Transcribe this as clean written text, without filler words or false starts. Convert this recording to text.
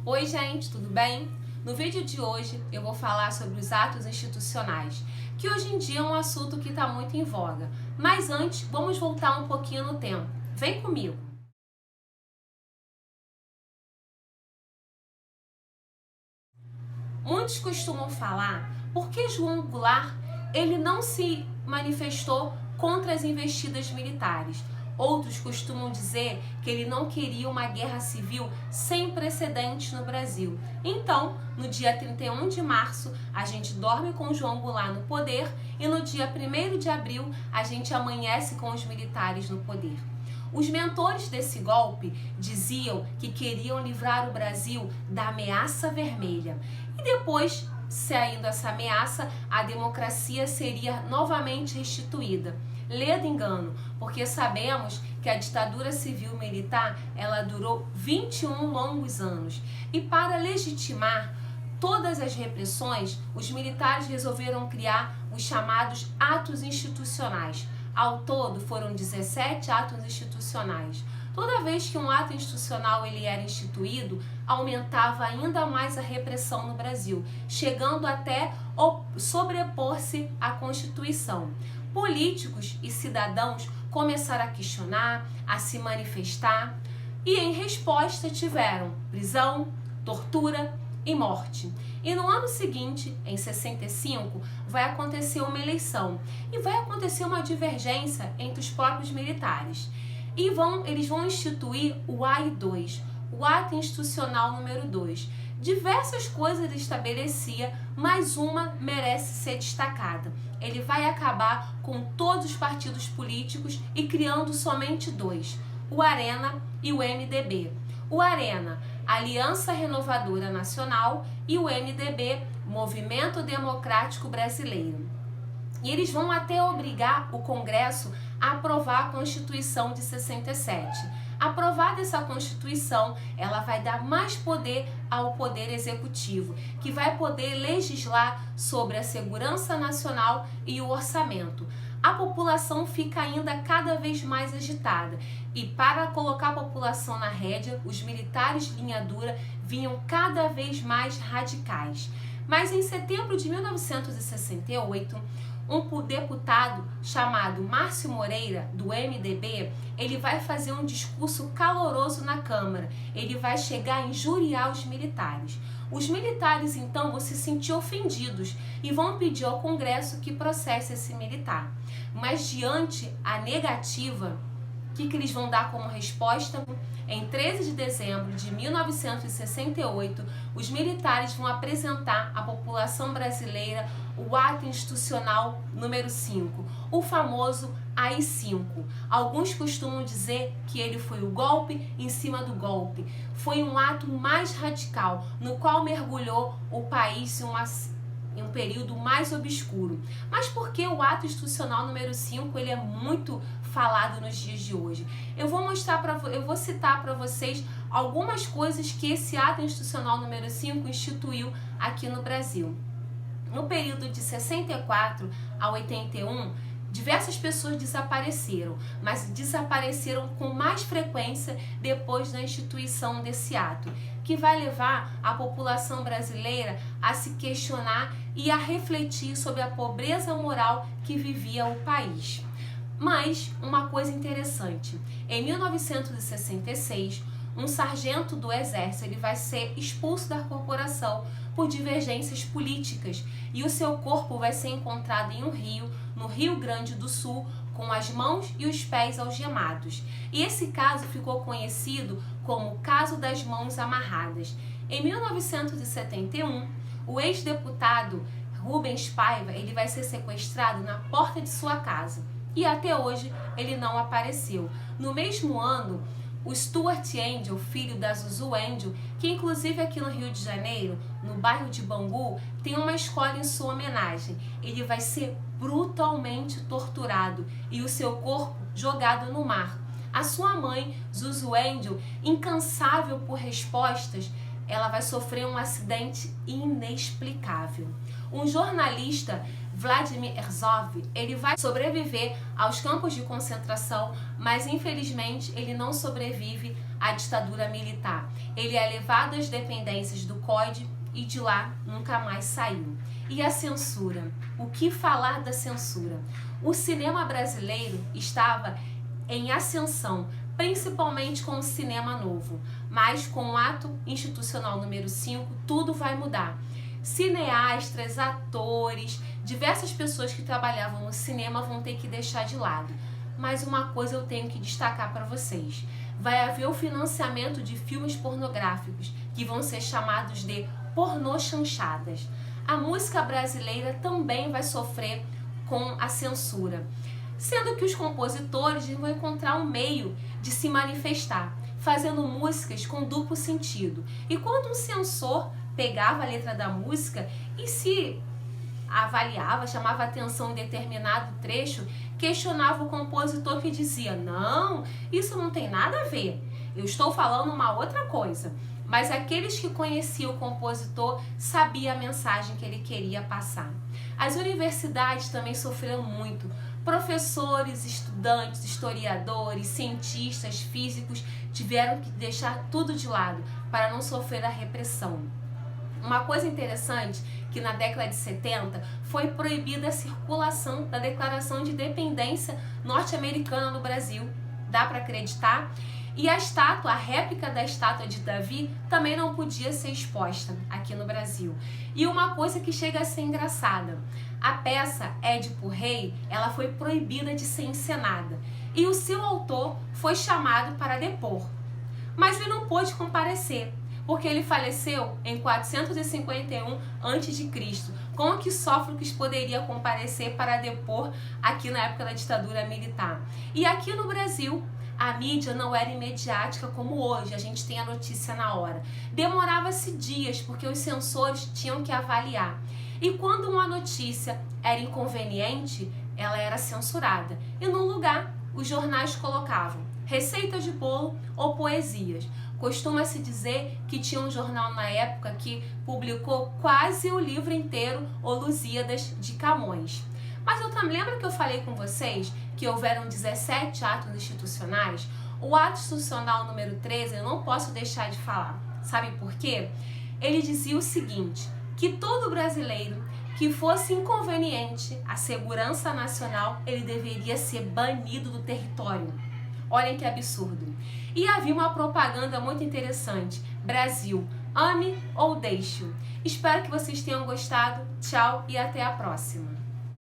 Oi gente, tudo bem? No vídeo de hoje eu vou falar sobre os atos institucionais, que hoje em dia é um assunto que está muito em voga. Mas antes, vamos voltar um pouquinho no tempo. Vem comigo! Muitos costumam falar por que João Goulart ele não se manifestou contra as investidas militares. Outros costumam dizer que ele não queria uma guerra civil sem precedentes no Brasil. Então, no dia 31 de março, a gente dorme com João Goulart no poder e no dia 1º de abril, a gente amanhece com os militares no poder. Os mentores desse golpe diziam que queriam livrar o Brasil da ameaça vermelha. E depois, saindo essa ameaça, a democracia seria novamente restituída. Ledo engano, porque sabemos que a ditadura civil-militar ela durou 21 longos anos. E para legitimar todas as repressões, os militares resolveram criar os chamados atos institucionais. Ao todo, foram 17 atos institucionais. Toda vez que um ato institucional ele era instituído, aumentava ainda mais a repressão no Brasil, chegando até sobrepor-se à Constituição. Políticos e cidadãos começaram a questionar, a se manifestar e, em resposta, tiveram prisão, tortura e morte. E no ano seguinte, em 65, vai acontecer uma eleição e vai acontecer uma divergência entre os próprios militares. E eles vão instituir o AI-2, o Ato Institucional número 2. Diversas coisas ele estabelecia, mas uma merece ser destacada. Ele vai acabar com todos os partidos políticos e criando somente dois, o Arena e o MDB. O Arena, Aliança Renovadora Nacional, e o MDB, Movimento Democrático Brasileiro. E eles vão até obrigar o Congresso a aprovar a Constituição de 67. Aprovada essa Constituição, ela vai dar mais poder ao Poder Executivo, que vai poder legislar sobre a segurança nacional e o orçamento. A população fica ainda cada vez mais agitada e para colocar a população na rédea, os militares de linha dura vinham cada vez mais radicais. Mas em setembro de 1968, um deputado chamado Márcio Moreira, do MDB, ele vai fazer um discurso caloroso na Câmara. Ele vai chegar a injuriar os militares. Os militares, então, vão se sentir ofendidos e vão pedir ao Congresso que processe esse militar. Mas, diante a negativa, o que eles vão dar como resposta? Em 13 de dezembro de 1968, os militares vão apresentar à população brasileira o Ato Institucional número 5, o famoso AI-5. Alguns costumam dizer que ele foi o golpe em cima do golpe. Foi um ato mais radical, no qual mergulhou o país em um período mais obscuro. Mas por que o Ato Institucional número 5 ele é muito falado nos dias de hoje? Eu vou citar para vocês algumas coisas que esse Ato Institucional número 5 instituiu aqui no Brasil. No período de 64 a 81, diversas pessoas desapareceram, mas desapareceram com mais frequência depois da instituição desse ato, que vai levar a população brasileira a se questionar e a refletir sobre a pobreza moral que vivia o país. Mas uma coisa interessante, em 1966, um sargento do exército ele vai ser expulso da corporação por divergências políticas e o seu corpo vai ser encontrado em um rio, no Rio Grande do Sul, com as mãos e os pés algemados. E esse caso ficou conhecido como o caso das mãos amarradas. Em 1971, o ex-deputado Rubens Paiva ele vai ser sequestrado na porta de sua casa e até hoje ele não apareceu. No mesmo ano, o Stuart Angel, filho da Zuzu Angel, que inclusive aqui no Rio de Janeiro, no bairro de Bangu, tem uma escola em sua homenagem. Ele vai ser brutalmente torturado e o seu corpo jogado no mar. A sua mãe, Zuzu Angel, incansável por respostas, ela vai sofrer um acidente inexplicável. Um jornalista, Vladimir Herzog, ele vai sobreviver aos campos de concentração, mas infelizmente ele não sobrevive a ditadura militar. Ele é levado às dependências do COD e de lá nunca mais saiu. E a censura? O que falar da censura? O cinema brasileiro estava em ascensão, principalmente com o cinema novo, mas com o ato institucional número 5, tudo vai mudar. Cineastas, atores, diversas pessoas que trabalhavam no cinema vão ter que deixar de lado. Mas uma coisa eu tenho que destacar para vocês: vai haver o financiamento de filmes pornográficos, que vão ser chamados de pornochanchadas. A música brasileira também vai sofrer com a censura, sendo que os compositores vão encontrar um meio de se manifestar, fazendo músicas com duplo sentido. E quando um censor pegava a letra da música e se avaliava, chamava atenção em determinado trecho, questionava o compositor, que dizia: não, isso não tem nada a ver, eu estou falando uma outra coisa. Mas aqueles que conheciam o compositor sabiam a mensagem que ele queria passar. As universidades também sofreram muito. Professores, estudantes, historiadores, cientistas, físicos tiveram que deixar tudo de lado para não sofrer a repressão. Uma coisa interessante, que na década de 70 foi proibida a circulação da Declaração de Independência norte-americana no Brasil. Dá para acreditar? E a estátua, a réplica da estátua de Davi, também não podia ser exposta aqui no Brasil. E uma coisa que chega a ser engraçada: a peça Édipo Rei, ela foi proibida de ser encenada. E o seu autor foi chamado para depor. Mas ele não pôde comparecer, porque ele faleceu em 451 a.C. Como que Sófocles poderia comparecer para depor aqui na época da ditadura militar? E aqui no Brasil, a mídia não era imediática como hoje, a gente tem a notícia na hora. Demorava-se dias, porque os censores tinham que avaliar. E quando uma notícia era inconveniente, ela era censurada. E no lugar, os jornais colocavam receitas de bolo ou poesias. Costuma-se dizer que tinha um jornal na época que publicou quase o livro inteiro, O Lusíadas, de Camões. Mas eu também lembro que eu falei com vocês que houveram 17 atos institucionais? O ato institucional número 13 eu não posso deixar de falar. Sabe por quê? Ele dizia o seguinte: que todo brasileiro que fosse inconveniente à segurança nacional, ele deveria ser banido do território. Olhem que absurdo. E havia uma propaganda muito interessante: Brasil, ame ou deixe-o. Espero que vocês tenham gostado. Tchau e até a próxima.